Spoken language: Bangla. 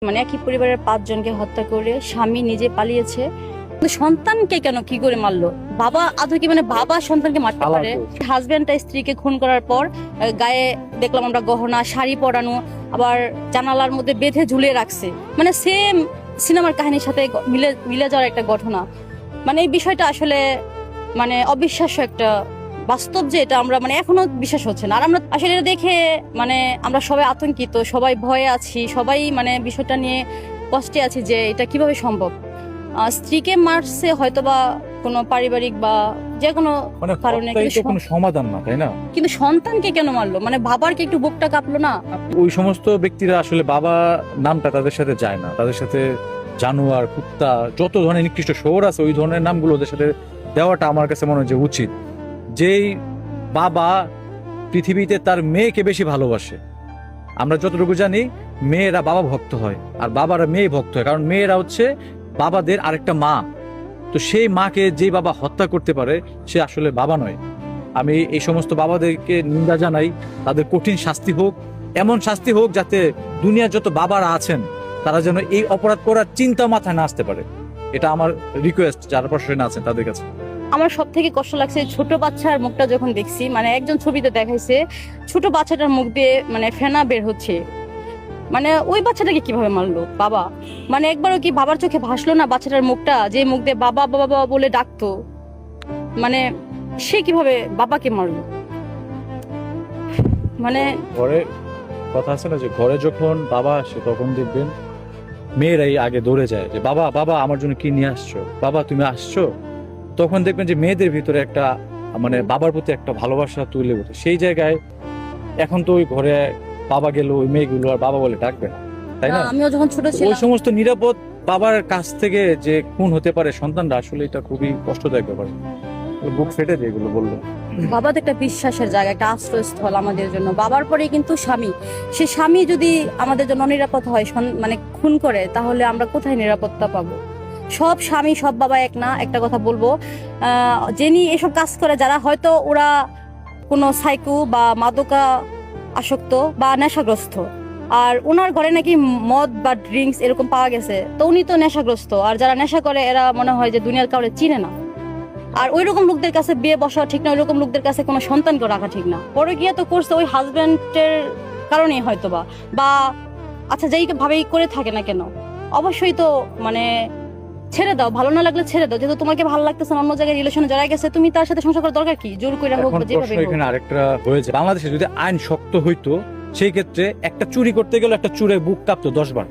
মানে একই পরিবারের 5 জনকে হত্যা করে স্বামী নিজে পালিয়েছে, কিন্তু সন্তানকে কেন কি করে মারলো? বাবা আদৌ কি মানে বাবা সন্তানকে মারতে পারে? হাজবেন্ডটা স্ত্রীকে খুন করার পর গায়ে দেখলাম আমরা গহনা শাড়ি পরানো, আবার জানালার মধ্যে বেঁধে ঝুলিয়ে রাখছে। মানে সেম সিনেমার কাহিনীর সাথে মিলে মিলে যাওয়ার একটা ঘটনা। মানে এই বিষয়টা আসলে মানে অবিশ্বাস্য একটা বাস্তব, যে এটা আমরা মানে এখনো বিশ্বাস হচ্ছে না। আর আমরা আসলে এটা দেখে মানে আমরা সবাই আতঙ্কিত, সবাই ভয়ে আছি, সবাই মানে বিষয়টা নিয়ে কষ্টে আছি যে এটা কিভাবে সম্ভব। স্ত্রীকে মারছে হয়তোবা কোনো পারিবারিক বা যে কোনো মানে কারণে, হত্যাই তো কোনো সমাধান না, তাই না? কিন্তু সন্তানকে কেন মারলো? মানে বাবার কি একটু বুকটা কাঁপলো না? ওই সমস্ত ব্যক্তিরা আসলে বাবা নামটা তাদের সাথে যায় না, তাদের সাথে জানোয়ার, কুত্তা, যত ধরনের নিকৃষ্ট শহর আছে ওই ধরনের নামগুলো ওদের সাথে দেওয়াটা আমার কাছে মনে হয় যে উচিত। যেই বাবা পৃথিবীতে তার মেয়েকে বেশি ভালোবাসে, আমরা যতটুকু জানি মেয়েরা বাবা ভক্ত হয় আর বাবারা মেয়ে ভক্ত হয়, কারণ মেয়েরা হচ্ছে বাবাদের আরেকটা মা। তো সেই মাকে যে বাবা হত্যা করতে পারে সে আসলে বাবা নয়। আমি এই সমস্ত বাবাদেরকে নিন্দা জানাই, তাদের কঠিন শাস্তি হোক, এমন শাস্তি হোক যাতে দুনিয়ার যত বাবারা আছেন তারা যেন এই অপরাধ করার চিন্তা মাথায় না আসতে পারে। এটা আমার রিকোয়েস্ট যারা প্রশাসনে আছেন তাদের কাছে। আমার সব থেকে কষ্ট লাগছে ছোট বাচ্চার মুখটা যখন দেখছি, মানে একজন ছবিতে দেখাইছে ছোট বাচ্চাটার মুখ দিয়ে মানে ফেনা বের হচ্ছে। মানে ওই বাচ্চাটাকে কিভাবে মারলো বাবা? মানে একবারও কি বাবার চোখে ভাসলো না বাচ্চাটার মুখটা, যে মুখ দিয়ে বাবা বাবা বাবা বলে ডাকতো? মানে সে কিভাবে বাবাকে মারলো? মানে ঘরে কথা আছে না যে ঘরে যখন বাবা আসে তখন দেখবেন মেয়েরাই আগে দৌড়ে যায় যে বাবা বাবা আমার জন্য কি নিয়ে আসছো, বাবা তুমি আসছো। তখন দেখবেন যে মেয়েদের ভিতরে একটা মানে বাবার প্রতি একটা ভালোবাসা তুলে ওঠে। সেই জায়গায় এখন তো ওই ঘরে বাবা গেল, ওই মেয়েগুলো আর বাবা বলে ডাকবে না, তাই না? আমিও যখন ছোট ওই ছিলাম, সমস্ত নিরাপদ বাবার কাছ থেকে যে খুন হতে পারে সন্তানরা, আসলে এটা খুবই কষ্টদায়ক ব্যাপার। বুক ফেটে যায় এগুলো বললো। বাবা তো একটা বিশ্বাসের জায়গা, একটা আশ্রয়স্থল আমাদের জন্য। বাবার পরে কিন্তু স্বামী। সে স্বামী যদি আমাদের জন্য নিরাপদ হয়, মানে খুন করে, তাহলে আমরা কোথায় নিরাপত্তা পাবো? সব স্বামী সব বাবা এক না। একটা কথা বলবো, যিনি এসব কাজ করে, যারা হয়তো ওরা কোনো সাইকো বা মাদকা আসক্ত বা নেশাগ্রস্ত, আর ওনার ঘরে নাকি মদ বা ড্রিঙ্কস এরকম পাওয়া গেছে, তো উনি তো নেশাগ্রস্ত। আর যারা নেশা করে এরা মনে হয় যে দুনিয়ার কাউরে চিনে না। আর ওই রকম লোকদের কাছে বিয়ে বসা ঠিক না, ওই রকম লোকদের কাছে কোনো সন্তানকে রাখা ঠিক না। পরে গিয়ে তো করছে ওই হাজবেন্ডের কারণেই হয়তো বা আচ্ছা যেই ভাবেই করে থাকে না কেন, অবশ্যই তো মানে ছেড়ে দাও, ভালো না লাগলে ছেড়ে দাও। যেহেতু তোমাকে ভালো লাগতেছে না, অন্য জায়গায় রিলেশনে জড়াই গেছে, তুমি তার সাথে সংসার করার দরকার কি? জোর করে হোক এখন বা যেভাবে প্রশ্ন হোক। এখানে আরেকটা হয়েছে, বাংলাদেশে যদি আইন শক্ত হইতো সেই ক্ষেত্রে একটা চুরি করতে গেলে একটা চুরে বুক কাঁপতো 10 বার।